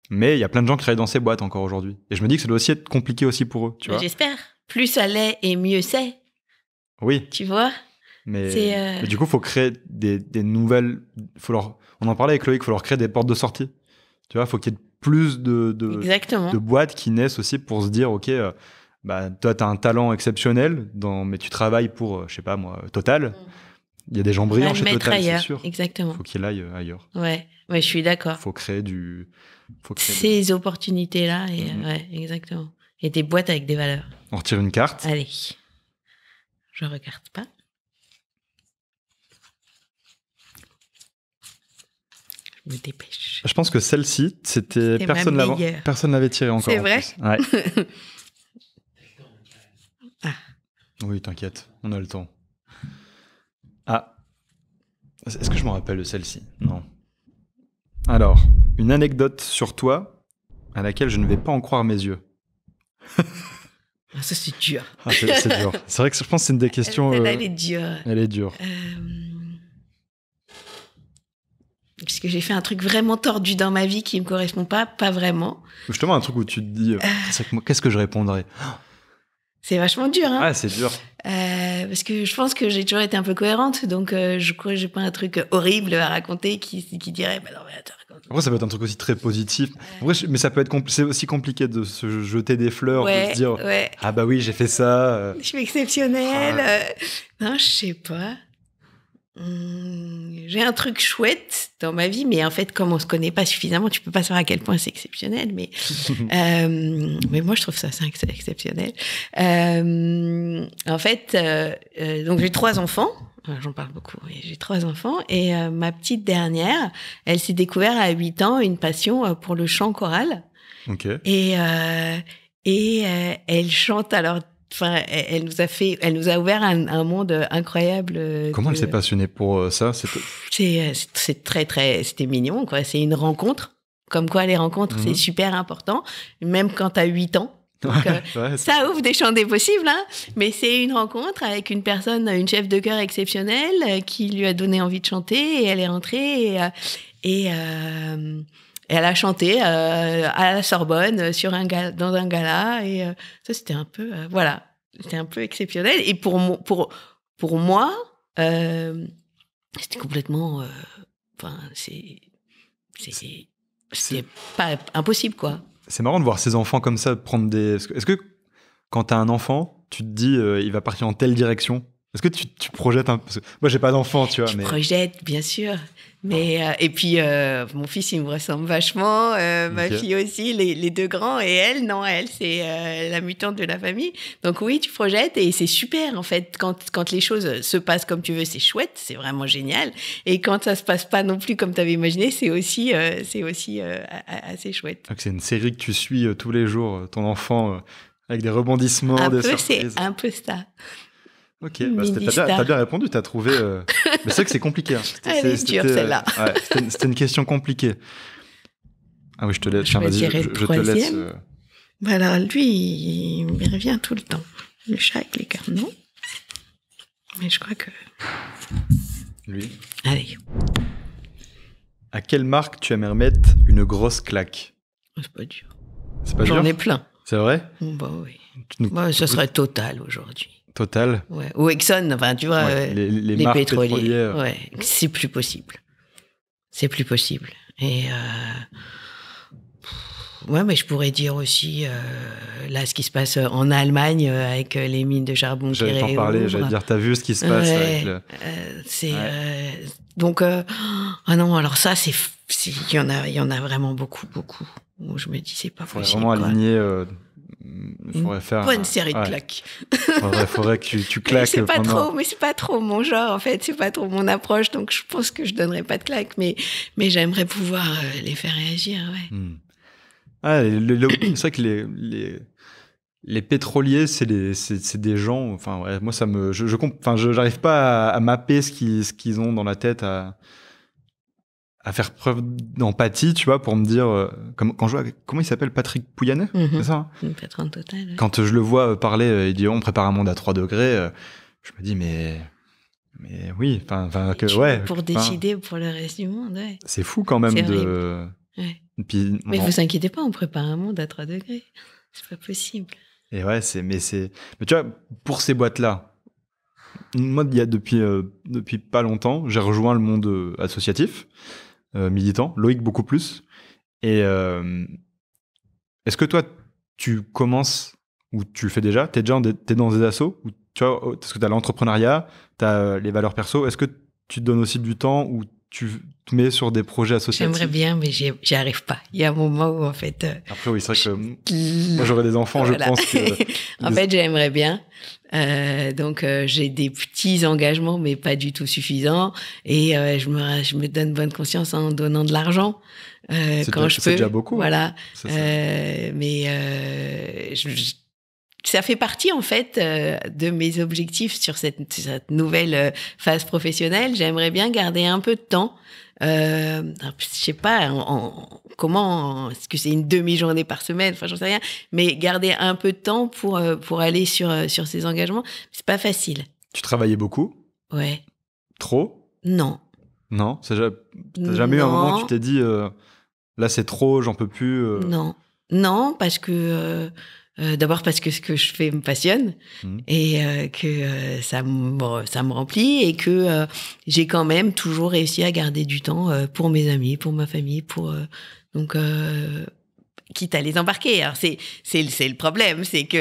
Mais il y a plein de gens qui travaillent dans ces boîtes encore aujourd'hui. Et je me dis que ça doit aussi être compliqué aussi pour eux, tu vois. J'espère. Plus ça l'est et mieux c'est. Oui. Tu vois. Mais du coup, il faut créer des nouvelles... On en parlait avec Loïc, il faut leur créer des portes de sortie. Tu vois, il faut qu'il y ait plus de boîtes qui naissent aussi pour se dire, OK, toi, tu as un talent exceptionnel, mais tu travailles pour, je sais pas moi, Total. Il y a des gens brillants chez Total, ailleurs, c'est sûr. Exactement. Il faut qu'il aille ailleurs. Ouais, je suis d'accord. Il faut créer ces opportunités-là, ouais, exactement. Et des boîtes avec des valeurs. On retire une carte. Allez. Je regarde pas. Je me dépêche. Je pense que celle-ci, c'était personne l'avait tirée encore. C'est vrai. Ouais. Oui, t'inquiète, on a le temps. Ah, est-ce que je me rappelle de celle-ci? Non. Alors, une anecdote sur toi à laquelle je ne vais pas en croire mes yeux. Ça, c'est dur. C'est dur. C'est vrai que je pense que c'est une des questions... Elle est dure. Elle est dure. Puisque j'ai fait un truc vraiment tordu dans ma vie qui ne me correspond pas vraiment. Justement, un truc où tu te dis, qu'est-ce que je répondrais? C'est vachement dur, hein. Ah, c'est dur. Parce que je pense que j'ai toujours été un peu cohérente, donc je crois que j'ai pas un truc horrible à raconter qui dirait, bah non, mais attends, raconte. Après, ça peut être un truc aussi très positif. Après, mais ça peut être c'est aussi compliqué de se jeter des fleurs, de se dire, ah bah oui, j'ai fait ça. Je suis exceptionnelle. Non, je sais pas. J'ai un truc chouette dans ma vie, mais en fait, comme on se connaît pas suffisamment, tu peux pas savoir à quel point c'est exceptionnel. Mais moi, je trouve ça c'est exceptionnel. En fait, donc j'ai 3 enfants. J'en parle beaucoup. J'ai 3 enfants et ma petite dernière, elle s'est découverte à 8 ans une passion pour le chant choral. Ok. Et elle chante alors. Enfin, elle nous a ouvert un monde incroyable. Comment elle s'est passionnée pour ça? C'est très, très, c'était mignon, quoi. C'est une rencontre. Comme quoi, les rencontres, c'est super important. Même quand t'as 8 ans. Donc, ça ouvre des champs des possibles, hein. Mais c'est une rencontre avec une personne, une chef de chœur exceptionnelle qui lui a donné envie de chanter et elle est rentrée et elle a chanté à la Sorbonne dans un gala et ça c'était un peu c'était un peu exceptionnel et pour moi c'était complètement c'était pas impossible, quoi. C'est marrant de voir ces enfants comme ça prendre des... Est-ce que quand t'as un enfant, tu te dis il va partir en telle direction? Est-ce que tu projettes un peu? Moi, j'ai pas d'enfant, tu vois. Je projette, bien sûr. Mais, et puis, mon fils, il me ressemble vachement. Ma fille aussi, les deux grands. Et elle, non, elle, c'est la mutante de la famille. Donc oui, tu projettes et c'est super, en fait. Quand les choses se passent comme tu veux, c'est chouette, c'est vraiment génial. Et quand ça se passe pas non plus comme tu avais imaginé, c'est aussi assez chouette. Donc, c'est une série que tu suis tous les jours, ton enfant, avec des rebondissements, des surprises. C'est un peu ça. Ok, t'as bien répondu, t'as trouvé... Mais c'est vrai que c'est compliqué. Hein. Elle est dure, celle-là. Ouais, c'était une question compliquée. Ah oui, je te laisse. Je te laisse. Bah alors, lui, il revient tout le temps. Le chat avec les carnons. Mais je crois que... Lui. Allez. À quelle marque tu aimerais mettre une grosse claque? C'est pas dur. C'est pas dur? J'en ai plein. C'est vrai? Bah oui. Ça serait Total aujourd'hui. Total. Ouais. Ou Exxon, enfin, tu vois, les marques pétrolières. Ouais, c'est plus possible. C'est plus possible. Et ouais, mais je pourrais dire aussi là ce qui se passe en Allemagne avec les mines de charbon qui réouvrent. J'allais t'en parler, j'allais dire, t'as vu ce qui se passe avec le... donc ah non, alors ça il y en a vraiment beaucoup où je me dis c'est pas possible. Vraiment aligner. Faudrait faire bonne série de claques. faudrait que tu claques. Mais c'est pas trop mon genre en fait, c'est pas trop mon approche, donc je pense que je donnerais pas de claques, mais j'aimerais pouvoir les faire réagir. Ouais. C'est vrai que les pétroliers, c'est des gens. Enfin, ouais, moi ça me, j'arrive pas à mapper ce qu'ils ont dans la tête à faire preuve d'empathie, tu vois, pour me dire, quand je vois, comment il s'appelle, Patrick Pouyanné, c'est ça, hein, patron de Total. Ouais. Quand je le vois parler, il dit on prépare un monde à 3 degrés, je me dis mais oui, pour décider pour le reste du monde, ouais. C'est fou quand même de. Ouais. Puis, mais vous inquiétez pas, on prépare un monde à 3 degrés, c'est pas possible. Et ouais, mais tu vois, pour ces boîtes-là, moi, il y a depuis pas longtemps, j'ai rejoint le monde associatif. Militant, Loïc beaucoup plus. Et est-ce que toi, tu commences ou tu le fais déjà? T'es dans des assos ou tu vois, parce que t'as l'entrepreneuriat, t'as les valeurs perso. Est-ce que tu te donnes aussi du temps ou tu te mets sur des projets associatifs? J'aimerais bien, mais j'y arrive pas. Il y a un moment où en fait. Après oui, c'est vrai que moi j'aurais des enfants, voilà. Je pense que. En fait, j'aimerais bien. Donc j'ai des petits engagements mais pas du tout suffisants et je me donne bonne conscience en donnant de l'argent quand je peux. C'est déjà beaucoup. Voilà. Mais ça fait partie en fait de mes objectifs sur cette nouvelle phase professionnelle. J'aimerais bien garder un peu de temps. Je sais pas comment, est-ce que c'est une demi-journée par semaine, enfin j'en sais rien, mais garder un peu de temps pour aller sur ces engagements, c'est pas facile. Tu travaillais beaucoup? Ouais. Trop? Non. Non, t'as jamais eu un moment où tu t'es dit là c'est trop, j'en peux plus? Non, parce que d'abord parce que ce que je fais me passionne et que ça me remplit et que j'ai quand même toujours réussi à garder du temps pour mes amis, pour ma famille, donc quitte à les embarquer. Alors c'est le problème, c'est que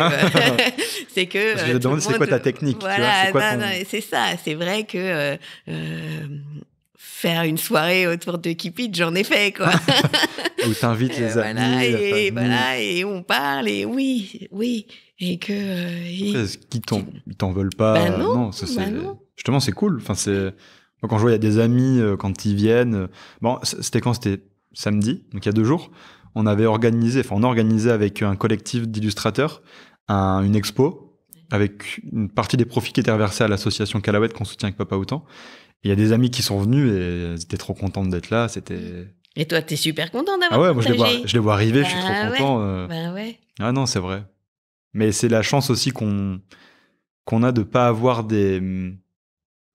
c'est que je me demande c'est quoi ta technique, voilà, tu vois, c'est ça, c'est vrai que faire une soirée autour de Kipit, j'en ai fait, quoi. Où t'invites les amis, et on parle, et oui, et que... Est-ce qu'ils t'en veulent pas? Non. Justement, c'est cool. Enfin, quand je vois, il y a des amis, quand ils viennent... Bon, c'était quand? C'était samedi, donc il y a 2 jours. On a organisé avec un collectif d'illustrateurs une expo, avec une partie des profits qui étaient reversés à l'association Calouette qu'on soutient avec Papa Outan. Il y a des amis qui sont venus et ils étaient trop contents d'être là. Et toi, t'es super content d'avoir partagé. Moi, je les vois arriver, je suis trop content. Ouais. Ah non, c'est vrai. Mais c'est la chance aussi qu'on a de pas avoir des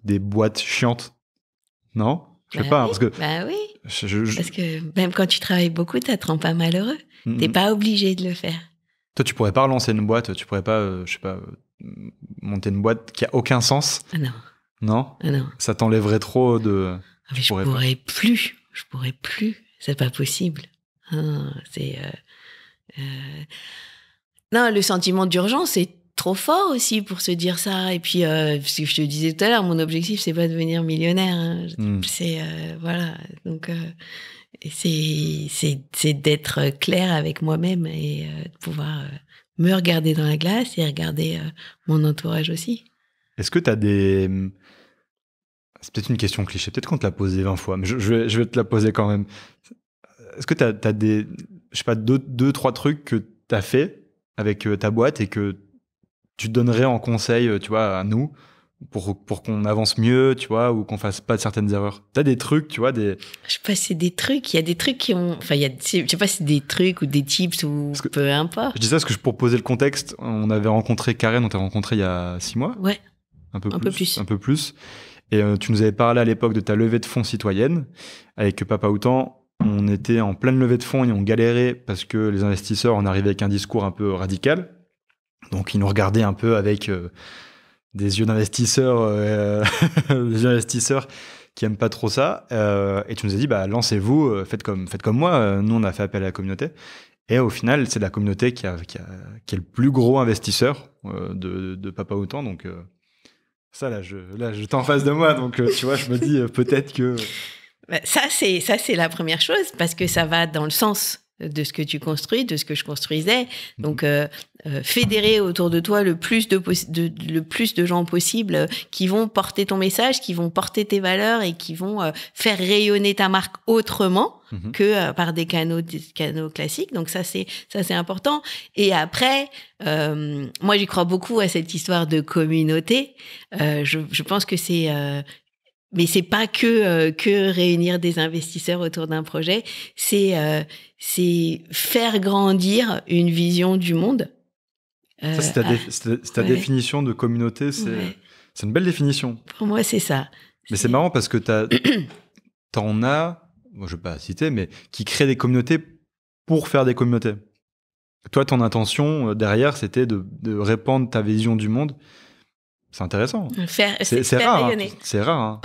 boîtes chiantes. Non? Je sais pas, parce que... Bah oui. Parce que même quand tu travailles beaucoup, ça te rend pas malheureux. T'es pas obligé de le faire. Toi, tu pourrais pas relancer une boîte, tu pourrais pas, je sais pas, monter une boîte qui a aucun sens. Ah non. Non? Ah non. Ça t'enlèverait trop de... Mais je pourrais plus. C'est pas possible. Non, le sentiment d'urgence est trop fort aussi pour se dire ça. Et puis, ce que je te disais tout à l'heure, mon objectif, c'est pas de devenir millionnaire. Hein. C'est voilà. Donc, c'est d'être clair avec moi-même et de pouvoir me regarder dans la glace et regarder mon entourage aussi. Est-ce que tu as des... C'est peut-être une question cliché, peut-être qu'on te l'a posée 20 fois, mais je vais te la poser quand même. Est-ce que tu as des, je sais pas, deux, trois trucs que tu as fait avec ta boîte et que tu donnerais en conseil, tu vois, à nous pour qu'on avance mieux, tu vois, ou qu'on fasse pas de certaines erreurs? T'as des trucs, tu vois, des... Je sais pas si c'est des trucs, il y a des trucs qui ont... Enfin, je sais pas si c'est des trucs ou des tips ou peu importe. Je dis ça parce que pour poser le contexte, on avait rencontré Karen, on t'a rencontré il y a 6 mois. Ouais. Un peu plus. Et tu nous avais parlé à l'époque de ta levée de fonds citoyenne. Avec Papa Outan, on était en pleine levée de fonds et on galérait parce que les investisseurs, on arrivait avec un discours un peu radical. Donc, ils nous regardaient un peu avec des yeux d'investisseurs, des investisseurs qui aiment pas trop ça. Et tu nous as dit, bah, lancez-vous, faites comme moi. Nous, on a fait appel à la communauté. Et au final, c'est la communauté qui est le plus gros investisseur de Papa Outan. Donc, ça, là, j'étais en face de moi. Donc, tu vois, je me dis peut-être que... Ça, c'est la première chose parce que ça va dans le sens de ce que tu construis, de ce que je construisais. Donc, fédérer autour de toi le plus de gens possible qui vont porter ton message, qui vont porter tes valeurs et qui vont faire rayonner ta marque autrement que par des canaux classiques. Donc ça c'est important. Et après, moi j'y crois beaucoup à cette histoire de communauté. Je pense que c'est mais c'est pas que réunir des investisseurs autour d'un projet, c'est faire grandir une vision du monde. Ça, c'est ta définition de communauté, c'est une belle définition. Pour moi, c'est ça. Mais c'est marrant parce que t'en as, bon, je vais pas citer, mais qui créent des communautés pour faire des communautés. Toi, ton intention derrière, c'était de répandre ta vision du monde. C'est intéressant. C'est rare. Hein. C'est rare. Hein.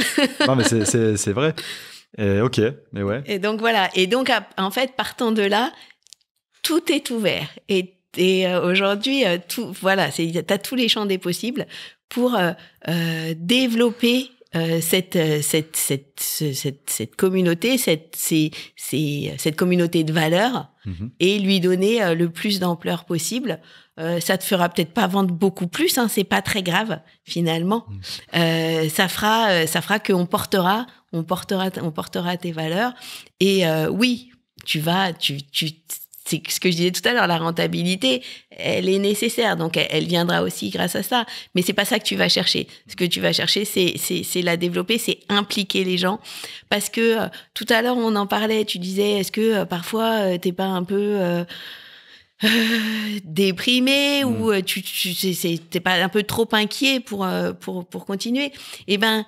Non, mais c'est vrai. Et, ok, mais ouais. Et donc, voilà. Et donc, en fait, partant de là, tout est ouvert. Et aujourd'hui, voilà, t'as tous les champs des possibles pour développer cette communauté, cette communauté de valeurs et lui donner le plus d'ampleur possible. Ça te fera peut-être pas vendre beaucoup plus, hein, c'est pas très grave finalement. Ça fera qu'on portera tes valeurs. Et oui, c'est ce que je disais tout à l'heure, la rentabilité, elle est nécessaire, donc elle viendra aussi grâce à ça. Mais c'est pas ça que tu vas chercher. Ce que tu vas chercher, c'est la développer, c'est impliquer les gens. Parce que tout à l'heure, on en parlait, tu disais, est-ce que parfois t'es pas un peu déprimé ou t'es pas un peu trop inquiet pour continuer? Eh ben,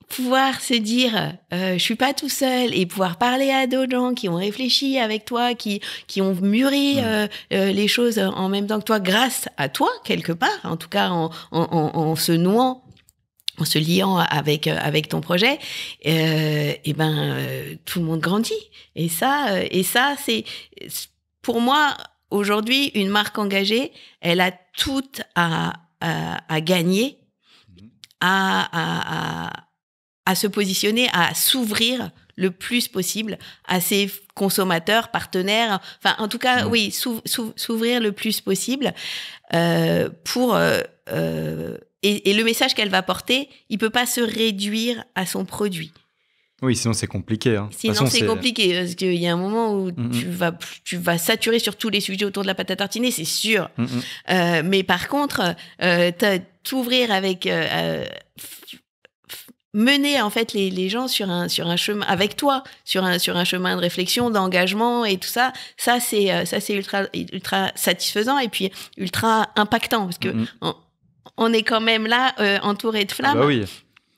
pouvoir se dire je suis pas tout seul et pouvoir parler à d'autres gens qui ont réfléchi avec toi, qui ont mûri les choses en même temps que toi, grâce à toi quelque part, en tout cas en se nouant, en se liant avec ton projet, et ben tout le monde grandit. Et ça c'est pour moi aujourd'hui une marque engagée, elle a tout à gagner à se positionner, à s'ouvrir le plus possible à ses consommateurs, partenaires, enfin en tout cas oui, s'ouvrir le plus possible pour et le message qu'elle va porter, il peut pas se réduire à son produit. Oui, sinon c'est compliqué. Hein. Sinon c'est compliqué parce qu'il y a un moment où tu vas saturer sur tous les sujets autour de la pâte à tartiner, c'est sûr. Mais par contre, t'ouvrir avec mener en fait les gens sur un chemin avec toi, sur un chemin de réflexion, d'engagement et tout ça c'est ultra satisfaisant et puis ultra impactant parce que on est quand même là entouré de flammes. Ah bah oui.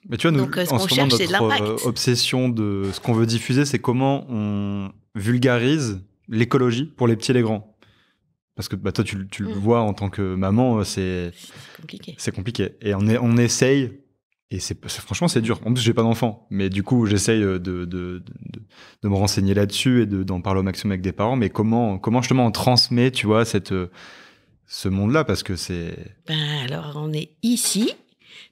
Mais tu vois, donc, en ce moment, notre obsession de ce qu'on veut diffuser, c'est comment on vulgarise l'écologie pour les petits et les grands. Parce que bah, toi, tu le vois en tant que maman, c'est compliqué. Et on essaye, et franchement, c'est dur. En plus, j'ai pas d'enfant, mais du coup, j'essaye de me renseigner là-dessus et d'en parler au maximum avec des parents. Mais comment justement on transmet, tu vois, ce monde-là parce que c'est... Alors, on est ici.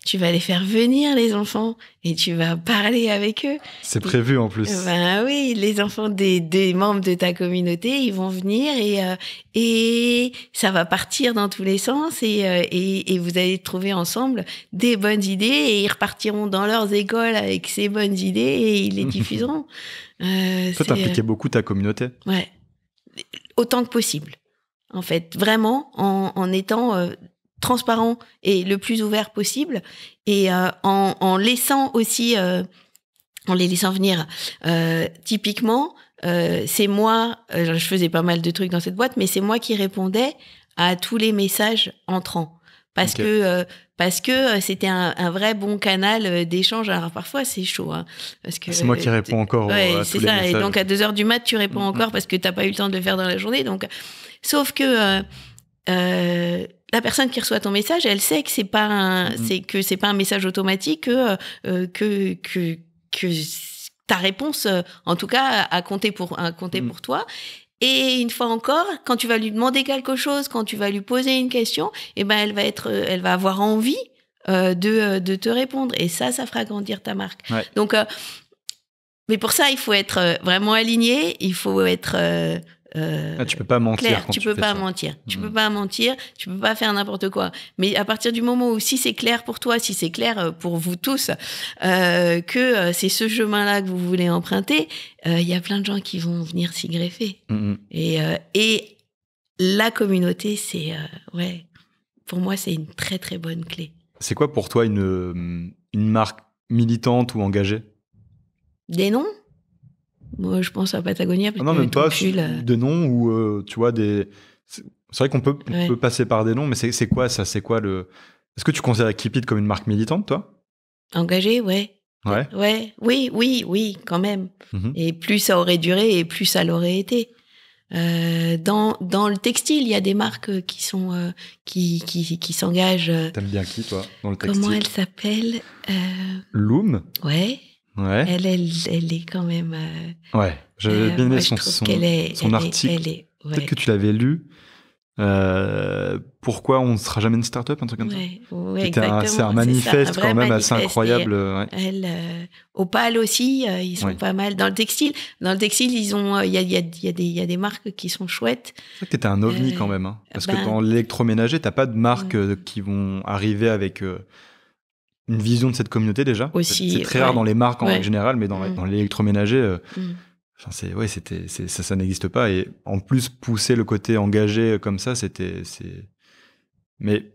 Tu vas les faire venir, les enfants, et tu vas parler avec eux. C'est prévu en plus. Oui, les enfants des membres de ta communauté, ils vont venir et ça va partir dans tous les sens et vous allez trouver ensemble des bonnes idées et ils repartiront dans leurs écoles avec ces bonnes idées et ils les diffuseront. Toi, t'impliquais beaucoup ta communauté. Ouais, autant que possible. En fait, vraiment, en étant... transparent et le plus ouvert possible et en laissant aussi en les laissant venir typiquement c'est moi je faisais pas mal de trucs dans cette boîte mais c'est moi qui répondais à tous les messages entrants parce que c'était un vrai bon canal d'échange. Alors parfois c'est chaud parce que c'est moi qui réponds encore à tous les messages. Et donc à 2h du mat tu réponds encore parce que t'as pas eu le temps de le faire dans la journée donc sauf que la personne qui reçoit ton message, elle sait que c'est pas un message automatique, que ta réponse, en tout cas, a compté pour toi. Et une fois encore, quand tu vas lui demander quelque chose, quand tu vas lui poser une question, elle va avoir envie de te répondre. Et ça fera grandir ta marque. Ouais. Donc, mais pour ça, il faut être vraiment aligné. Il faut être tu peux pas mentir. Clair, tu peux pas mentir. Tu peux pas mentir. Tu peux pas faire n'importe quoi. Mais à partir du moment où si c'est clair pour toi, si c'est clair pour vous tous, que c'est ce chemin-là que vous voulez emprunter, il y a plein de gens qui vont venir s'y greffer. Et la communauté, c'est pour moi, c'est une très très bonne clé. C'est quoi pour toi une marque militante ou engagée? Des noms? Moi, je pense à Patagonia. Parce non, même pas des noms ou tu vois des. C'est vrai qu'on peut passer par des noms, mais c'est quoi ça? C'est quoi le? Est-ce que tu considères Keep It comme une marque militante, toi? Engagée, ouais. Oui, quand même. Et plus ça aurait duré, et plus ça l'aurait été. Dans le textile, il y a des marques qui sont qui s'engagent. T'aimes bien qui, toi, dans le textile? Comment elle s'appelle? Loom. Ouais. Elle est quand même. Ouais, j'avais bien aimé son article. Peut-être que tu l'avais lu. Pourquoi on ne sera jamais une start-up, un truc comme ça. Exactement. C'est un manifeste quand même assez incroyable. Opal aussi, ils sont pas mal. Dans le textile, ils ont, il y a des marques qui sont chouettes. C'est vrai que t'étais un ovni quand même, parce que dans l'électroménager, t'as pas de marques qui vont arriver avec une vision de cette communauté déjà. Aussi, c'est très rare dans les marques en règle générale, mais dans l'électroménager. Ça n'existe pas. Et en plus, pousser le côté engagé comme ça, mais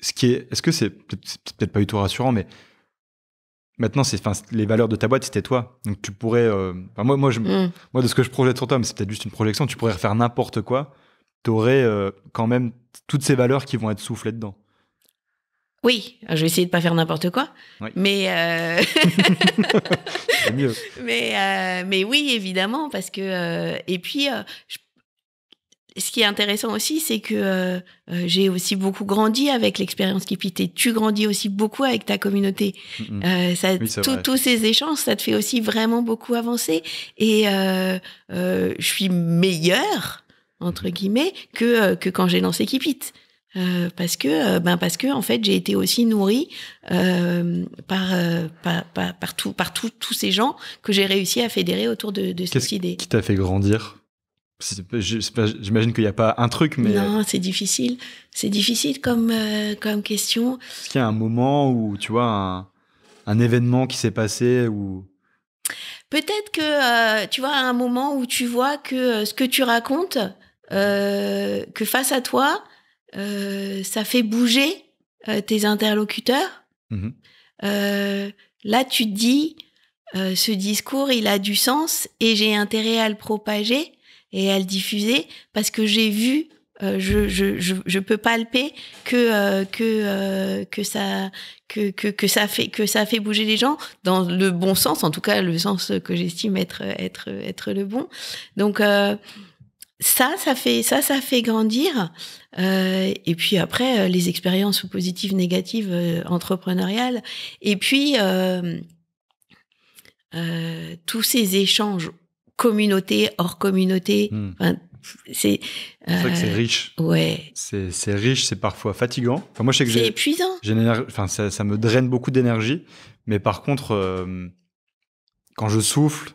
est-ce que c'est peut-être pas du tout rassurant, mais maintenant, les valeurs de ta boîte, c'était toi. Donc tu pourrais, moi, de ce que je projette sur toi, mais c'est peut-être juste une projection, tu pourrais refaire n'importe quoi. T'aurais quand même toutes ces valeurs qui vont être soufflées dedans. Oui, je vais essayer de pas faire n'importe quoi, mais c'est mieux. Mais oui, évidemment, parce que et puis ce qui est intéressant aussi, c'est que j'ai aussi beaucoup grandi avec l'expérience Keep It, et tu grandis aussi beaucoup avec ta communauté. Tous ces échanges, ça te fait aussi vraiment beaucoup avancer. Et je suis meilleure entre guillemets que quand j'ai lancé Keep It. Parce que en fait j'ai été aussi nourrie par tous ces gens que j'ai réussi à fédérer autour de cette idée. Qui t'a fait grandir? J'imagine qu'il n'y a pas un truc, mais non, c'est difficile comme question. Est-ce qu'il y a un moment où tu vois un événement qui s'est passé ou peut-être que tu vois un moment où tu vois que ce que tu racontes que face à toi ça fait bouger tes interlocuteurs. Là, tu te dis, ce discours, il a du sens et j'ai intérêt à le propager et à le diffuser parce que j'ai vu, je peux palper que ça fait bouger les gens dans le bon sens, en tout cas le sens que j'estime être le bon. Donc ça fait grandir. Et puis après, les expériences positives, négatives, entrepreneuriales. Et puis, tous ces échanges, communauté, hors communauté, C'est vrai que c'est riche. Ouais. C'est riche, c'est parfois fatigant. Enfin, moi, je sais que c'est épuisant. Enfin, ça me draine beaucoup d'énergie. Mais par contre, quand je souffle,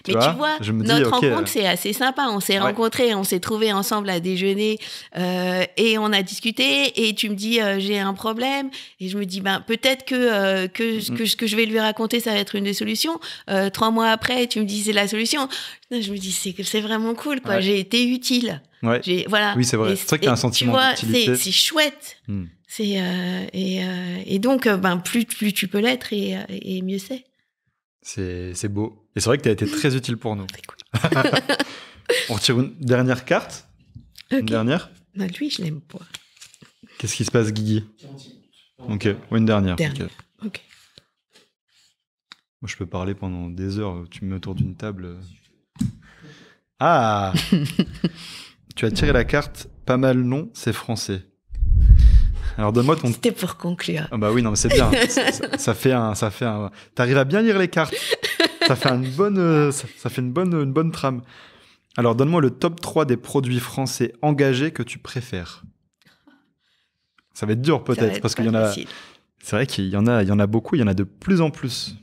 tu vois, je me dis, notre rencontre, c'est assez sympa. On s'est rencontrés, on s'est trouvés ensemble à déjeuner et on a discuté. Et tu me dis, j'ai un problème. Et je me dis, peut-être que ce que je vais lui raconter, ça va être une des solutions. 3 mois après, tu me dis, c'est la solution. Je me dis, c'est vraiment cool, quoi. J'ai été utile. Ouais. Voilà. Oui, c'est vrai. C'est vrai qu'il y a un sentiment d'utilité. C'est chouette. Et donc, plus tu peux l'être et mieux c'est. C'est beau. Et c'est vrai que tu as été très utile pour nous. C'est cool. On retire une dernière carte. Okay. Une dernière. Lui, je l'aime pas. Qu'est-ce qui se passe, Guigui? Ok, une dernière. Ok. Moi, je peux parler pendant des heures. Tu me mets autour d'une table. Ah. Tu as tiré la carte. Pas mal non, c'est français. Alors donne-moi ton. C'était pour conclure. Ah bah oui, non, mais c'est bien. ça fait un. T'arrives à bien lire les cartes. Ça fait une bonne trame. Alors donne-moi le top 3 des produits français engagés que tu préfères. Ça va être dur peut-être parce qu'il y en a. C'est vrai qu'il y en a beaucoup. Il y en a de plus en plus.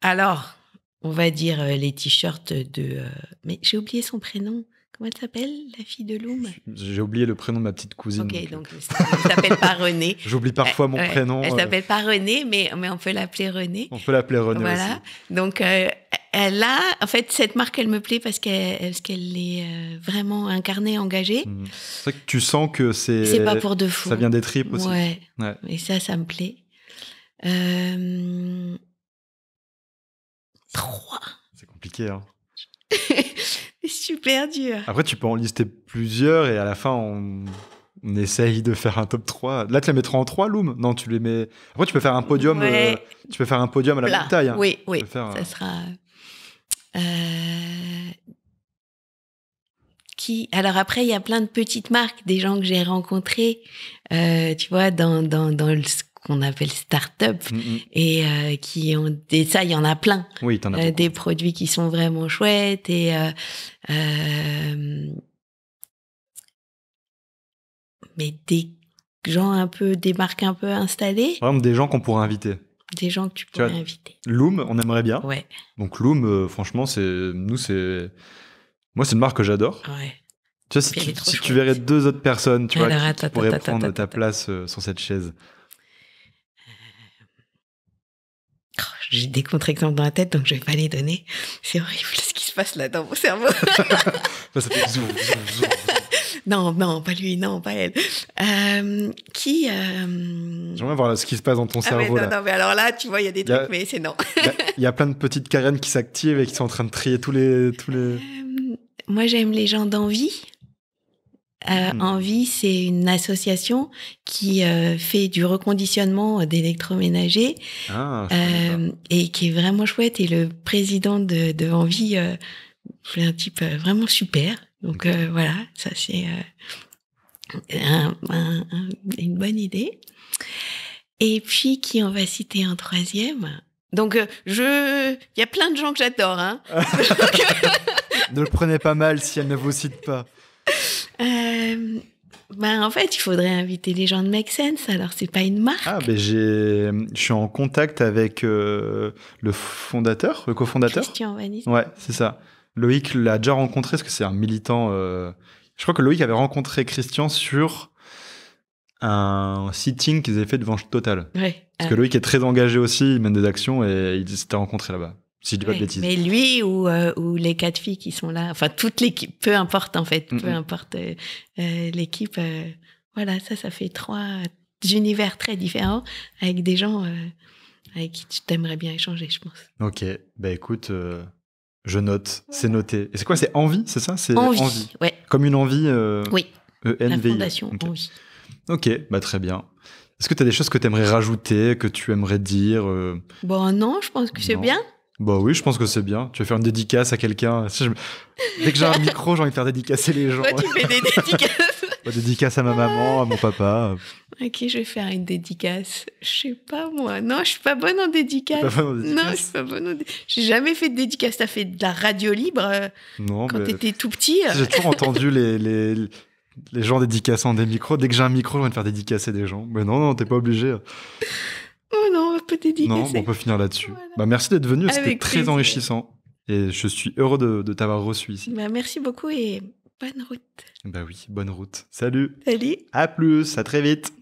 Alors, on va dire les t-shirts de. Mais j'ai oublié son prénom. Comment elle s'appelle, la fille de Loom? J'ai oublié le prénom de ma petite cousine. Ok, donc elle s'appelle pas Renée. J'oublie parfois mon prénom. Elle s'appelle pas Renée, mais on peut l'appeler Renée. On peut l'appeler Renée voilà. aussi. Donc, elle a... En fait, cette marque, elle me plaît parce qu'elle est vraiment incarnée, engagée. C'est vrai que tu sens que c'est... C'est pas pour de fou. Ça vient des tripes aussi. Ouais. Et ça me plaît. 3. C'est compliqué, hein. C'est super dur. Après, tu peux en lister plusieurs et à la fin, on essaye de faire un top 3. Là, tu les mettras en 3, Loom? Non, tu les mets... Après, tu peux faire un podium, tu peux faire un podium à la même taille. Hein. Oui, ça sera... Alors après, il y a plein de petites marques, des gens que j'ai rencontrés, tu vois, dans ce qu'on appelle start-up, et qui ont ça, il y en a plein. Oui, t'en as des produits qui sont vraiment chouettes et mais des gens des marques un peu installées. Par exemple, des gens qu'on pourrait inviter. Des gens que tu pourrais inviter. Loom, on aimerait bien. Ouais. Donc Loom, franchement, moi, c'est une marque que j'adore. Ouais. Tu vois, si tu verrais 2 autres personnes, tu vois, qui pourraient prendre ta place sur cette chaise. J'ai des contre-exemples dans la tête, donc je vais pas les donner. C'est horrible ce qui se passe là dans mon cerveau. Ça fait zoom. Non, pas lui, non, pas elle. J'aimerais voir ce qui se passe dans ton cerveau. Non, mais alors là, tu vois, il y a des trucs, mais c'est non. Il y a plein de petites Karen qui s'activent et qui sont en train de trier tous les... Moi, j'aime les gens d'Envie. Envie, c'est une association qui fait du reconditionnement d'électroménagers et qui est vraiment chouette. Et le président de Envie, c'est un type vraiment super. Donc voilà, ça c'est une bonne idée. Et puis, qui on va citer en 3e? Donc, il y a plein de gens que j'adore. Hein. Ne le prenez pas mal si elle ne vous cite pas. En fait, il faudrait inviter les gens de Make Sense. Alors, c'est pas une marque. Ah, je suis en contact avec le cofondateur. Christian Vanis. Ouais, c'est ça. Loïc l'a déjà rencontré parce que c'est un militant. Je crois que Loïc avait rencontré Christian sur un sitting qu'ils avaient fait devant Total. Ouais. Parce que Loïc est très engagé aussi, il mène des actions et ils s'étaient rencontrés là-bas. Si je dis pas de bêtises. Mais lui ou les 4 filles qui sont là, enfin toute l'équipe, peu importe en fait, peu importe l'équipe. Voilà, ça fait 3 univers très différents avec des gens avec qui tu t'aimerais bien échanger, je pense. Ok, écoute, je note, c'est noté. Et c'est quoi, c'est Envie, c'est ça? C'est Envie, ouais. Comme une envie Oui, ENVI. la fondation Envie. Ok, très bien. Est-ce que tu as des choses que tu aimerais rajouter, que tu aimerais dire Non, je pense que c'est bien. Oui, je pense que c'est bien. Tu veux faire une dédicace à quelqu'un. Dès que j'ai un micro, j'ai envie de faire dédicacer les gens. Toi, tu fais des dédicaces. Dédicace à ma maman, à mon papa. À qui je vais faire une dédicace? Je sais pas, moi. Non, je suis pas bonne en dédicace. Non, je suis pas bonne en dédicace. J'ai jamais fait de dédicace. T'as fait de la radio libre non, quand t'étais tout petit? J'ai toujours entendu les gens dédicaçant des micros. Dès que j'ai un micro, je vais me faire dédicacer des gens. Mais non, t'es pas obligé. Oh non, on peut dédicacer. Non, on peut finir là-dessus. Voilà. Merci d'être venu, c'était très enrichissant. Et je suis heureux de t'avoir reçu ici. Merci beaucoup et bonne route. Oui, bonne route. Salut. Salut. À plus, à très vite.